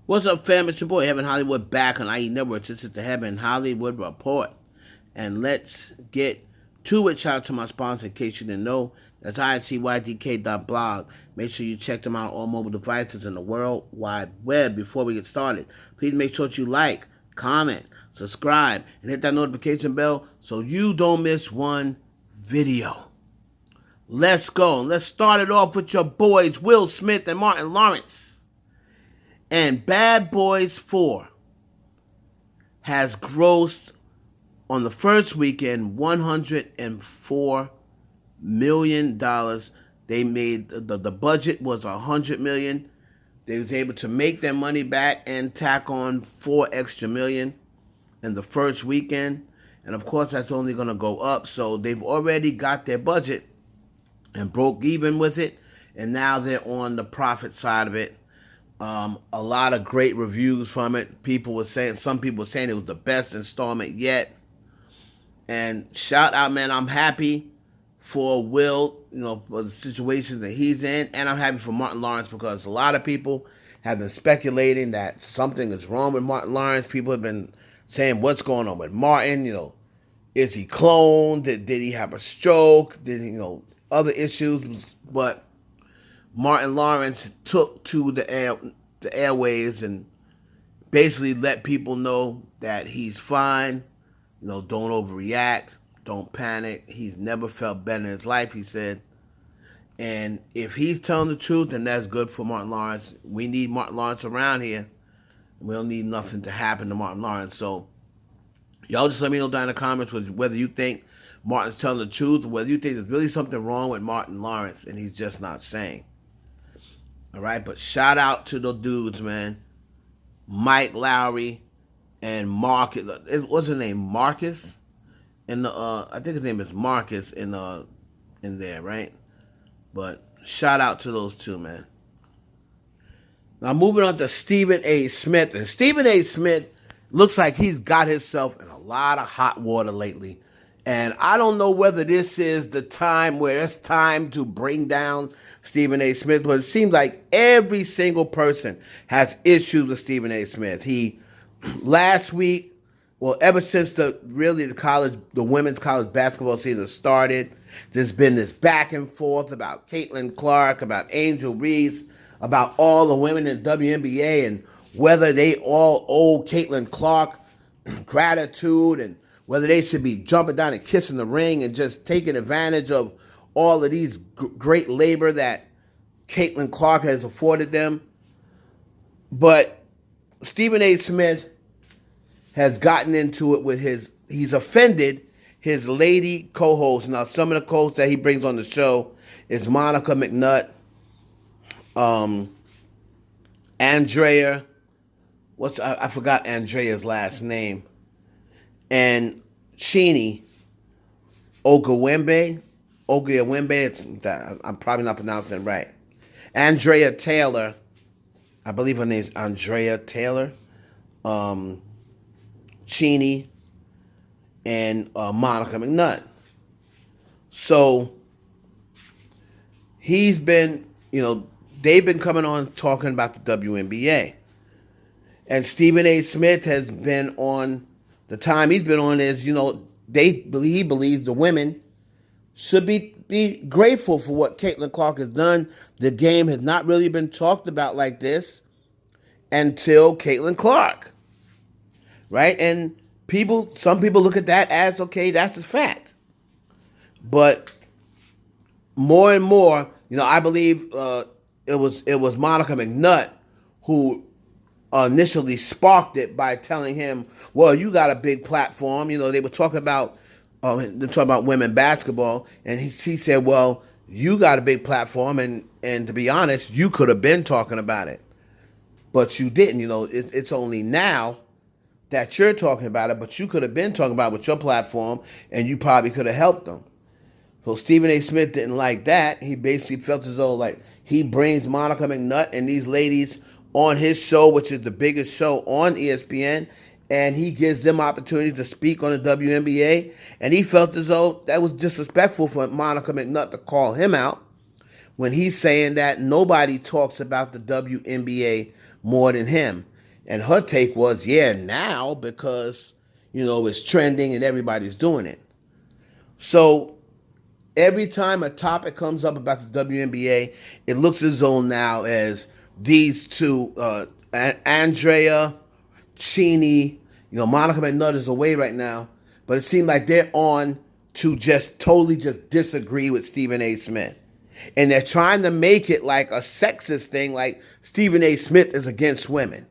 What's up, fam? It's your boy, Heaven Hollywood, back on IE Network. This is the Heaven Hollywood Report. And let's get to it. Shout out to my sponsor, in case you didn't know. That's ICYDK.blog. Make sure you check them out on all mobile devices in the World Wide Web. Before we get started, please make sure that you like, comment, subscribe, and hit that notification bell so you don't miss one video. Let's go. Let's start it off with your boys, Will Smith and Martin Lawrence. And Bad Boys 4 has grossed on the first weekend $104 million. They made the budget was $100 million. They was able to make their money back and tack on $4 extra million in the first weekend. And of course, that's only going to go up. So they've already got their budget and broke even with it. And now they're on the profit side of it. A lot of great reviews from it. Some people were saying it was the best installment yet. And shout out, man, I'm happy for Will, for the situations that he's in. And I'm happy for Martin Lawrence because a lot of people have been speculating that something is wrong with Martin Lawrence. People have been saying, what's going on with Martin? Is he cloned? Did he have a stroke? Did he, other issues? But Martin Lawrence took to the airways and basically let people know that he's fine. Don't overreact. Don't panic. He's never felt better in his life, he said. And if he's telling the truth, then that's good for Martin Lawrence. We need Martin Lawrence around here. We don't need nothing to happen to Martin Lawrence. So y'all just let me know down in the comments whether you think Martin's telling the truth or whether you think there's really something wrong with Martin Lawrence and he's just not saying. All right, but shout out to the dudes, man. Mike Lowry and Marcus. What's his name? Marcus? I think his name is Marcus in there, right? But shout out to those two, man. Now moving on to Stephen A. Smith. And Stephen A. Smith looks like he's got himself in a lot of hot water lately. And I don't know whether this is the time where it's time to bring down Stephen A. Smith, but it seems like every single person has issues with Stephen A. Smith. Last week, ever since the women's college basketball season started, there's been this back and forth about Caitlin Clark, about Angel Reese, about all the women in WNBA and whether they all owe Caitlin Clark gratitude and whether they should be jumping down and kissing the ring and just taking advantage of all of these great labor that Caitlin Clark has afforded them. But Stephen A. Smith has gotten into it with he's offended his lady co-host. Now, some of the co-hosts that he brings on the show is Monica McNutt, Andrea, I forgot Andrea's last name, and Sheenie Ogwembe, I'm probably not pronouncing it right. Andrea Taylor, I believe her name's Andrea Taylor, Sheenie, and Monica McNutt. So he's been, they've been coming on talking about the WNBA. And Stephen A. Smith has been on, the time he's been on is, he believes the women should be grateful for what Caitlin Clark has done. The game has not really been talked about like this until Caitlin Clark, right? And some people look at that as, okay, that's a fact. But more and more, I believe it was Monica McNutt who initially sparked it by telling him, well, you got a big platform. They were talking about women basketball, and he said, well, you got a big platform, and to be honest, you could have been talking about it, but you didn't. It's only now that you're talking about it, but you could have been talking about it with your platform, and you probably could have helped them. So Stephen A. Smith didn't like that. He basically felt as though like he brings Monica McNutt and these ladies on his show, which is the biggest show on ESPN, and he gives them opportunities to speak on the WNBA, and he felt as though that was disrespectful for Monica McNutt to call him out when he's saying that nobody talks about the WNBA more than him. And her take was, yeah, now because, it's trending and everybody's doing it. So every time a topic comes up about the WNBA, it looks as though now as these two, Andrea, Cheney, Monica McNutt is away right now, but it seemed like they're on to just totally just disagree with Stephen A. Smith. And they're trying to make it like a sexist thing, like Stephen A. Smith is against women.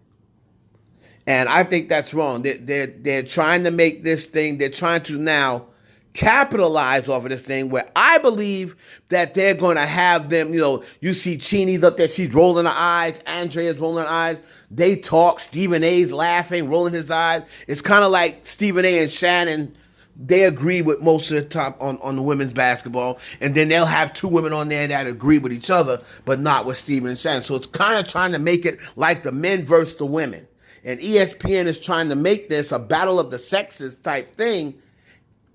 And I think that's wrong. They're trying to make this thing, they're trying to now capitalize off of this thing where I believe that they're going to have them, you see Cheney's up there, she's rolling her eyes, Andrea's rolling her eyes. They talk, Stephen A's laughing, rolling his eyes. It's kind of like Stephen A and Shannon, they agree with most of the top on the women's basketball, and then they'll have two women on there that agree with each other, but not with Stephen and Shannon. So it's kind of trying to make it like the men versus the women. And ESPN is trying to make this a battle of the sexes type thing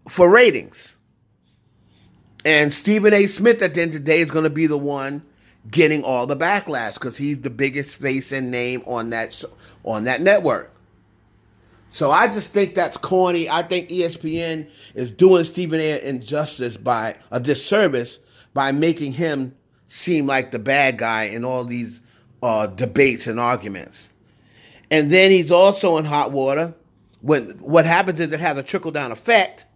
for ratings. And Stephen A. Smith at the end of the day is going to be the one getting all the backlash because he's the biggest face and name on that network. So I just think that's corny. I think ESPN is doing Stephen A. a disservice by making him seem like the bad guy in all these debates and arguments. And then he's also in hot water. What happens is it has a trickle-down effect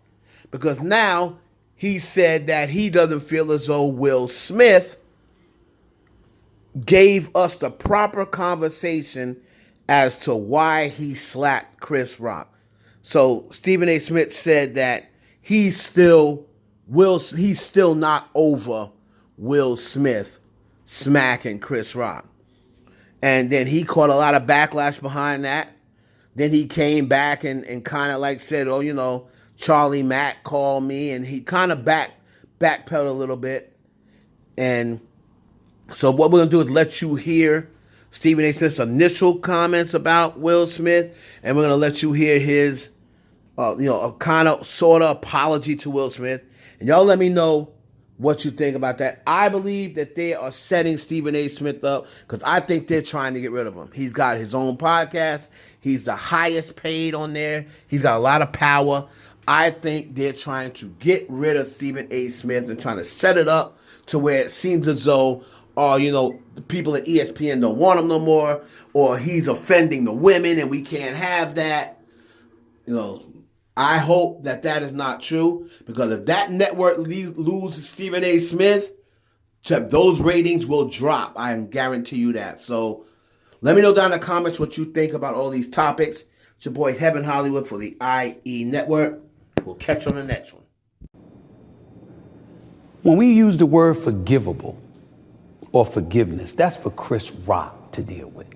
because now he said that he doesn't feel as though Will Smith gave us the proper conversation as to why he slapped Chris Rock. So Stephen A. Smith said that he's still not over Will Smith smacking Chris Rock. And then he caught a lot of backlash behind that. Then he came back and kind of like said, Charlie Mack called me, and he kind of backpedaled a little bit. And so what we're going to do is let you hear Stephen A. Smith's initial comments about Will Smith, and we're going to let you hear his, a kind of sort of apology to Will Smith. And y'all let me know what you think about that. I believe that they are setting Stephen A. Smith up because I think they're trying to get rid of him. He's got his own podcast. He's the highest paid on there. He's got a lot of power. I think they're trying to get rid of Stephen A. Smith and trying to set it up to where it seems as though, the people at ESPN don't want him no more, or he's offending the women and we can't have that. I hope that is not true, because if that network loses Stephen A. Smith, those ratings will drop. I can guarantee you that. So let me know down in the comments what you think about all these topics. It's your boy Heaven Hollywood for the IE Network. We'll catch you on the next one. When we use the word forgivable or forgiveness, that's for Chris Rock to deal with.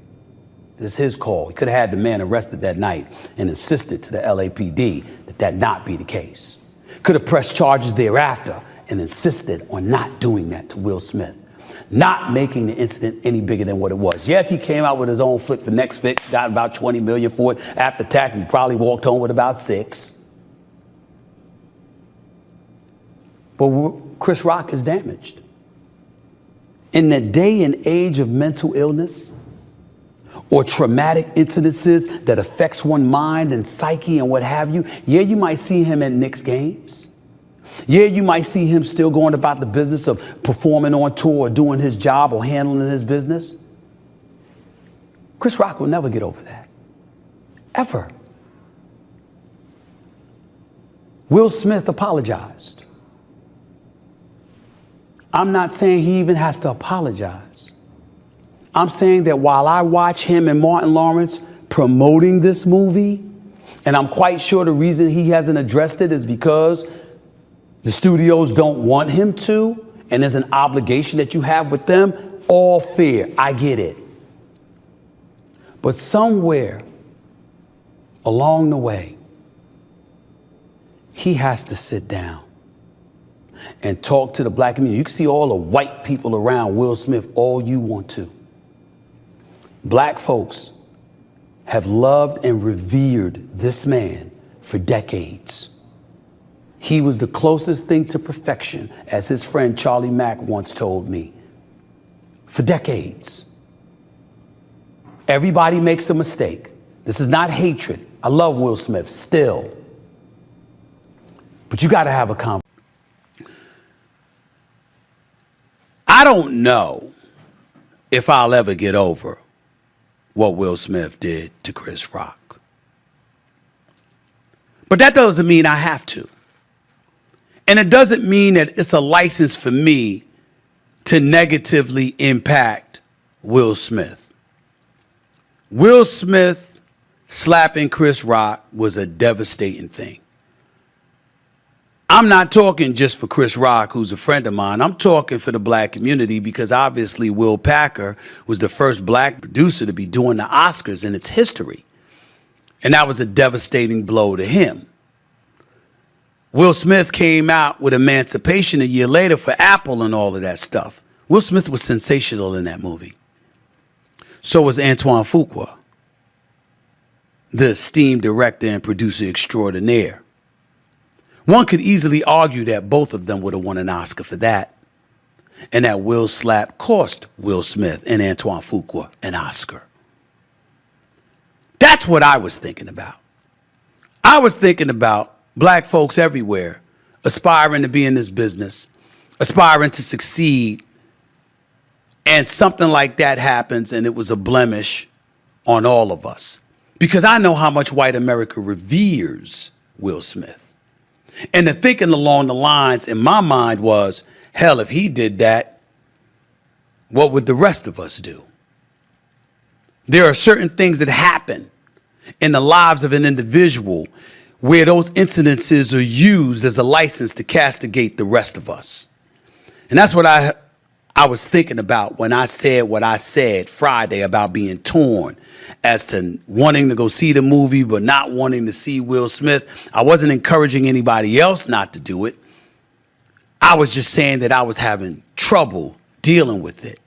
It's his call. He could have had the man arrested that night and insisted to the LAPD that not be the case. Could have pressed charges thereafter and insisted on not doing that to Will Smith, not making the incident any bigger than what it was. Yes, he came out with his own flick for next fix, got about $20 million for it. After taxes, he probably walked home with about $6 million. But Chris Rock is damaged. In the day and age of mental illness or traumatic incidences that affects one's mind and psyche and what have you, yeah, you might see him at Knicks games. Yeah, you might see him still going about the business of performing on tour or doing his job or handling his business. Chris Rock will never get over that. Ever. Will Smith apologized. I'm not saying he even has to apologize. I'm saying that while I watch him and Martin Lawrence promoting this movie, and I'm quite sure the reason he hasn't addressed it is because the studios don't want him to, and there's an obligation that you have with them, all fair. I get it. But somewhere along the way, he has to sit down and talk to the black community. You can see all the white people around Will Smith all you want to. Black folks have loved and revered this man for decades. He was the closest thing to perfection, as his friend Charlie Mack once told me, for decades. Everybody makes a mistake. This is not hatred. I love Will Smith still. But you got to have a conversation. I don't know if I'll ever get over what Will Smith did to Chris Rock. But that doesn't mean I have to. And it doesn't mean that it's a license for me to negatively impact Will Smith. Will Smith slapping Chris Rock was a devastating thing. I'm not talking just for Chris Rock, who's a friend of mine. I'm talking for the black community because obviously Will Packer was the first black producer to be doing the Oscars in its history. And that was a devastating blow to him. Will Smith came out with Emancipation a year later for Apple and all of that stuff. Will Smith was sensational in that movie. So was Antoine Fuqua, the esteemed director and producer extraordinaire. One could easily argue that both of them would have won an Oscar for that, and that Will slap cost Will Smith and Antoine Fuqua an Oscar. That's what I was thinking about. I was thinking about black folks everywhere aspiring to be in this business, aspiring to succeed, and something like that happens and it was a blemish on all of us. Because I know how much white America reveres Will Smith. And the thinking along the lines in my mind was, hell, if he did that, what would the rest of us do? There are certain things that happen in the lives of an individual where those incidences are used as a license to castigate the rest of us. And that's what I was thinking about when I said what I said Friday about being torn as to wanting to go see the movie but not wanting to see Will Smith. I wasn't encouraging anybody else not to do it. I was just saying that I was having trouble dealing with it.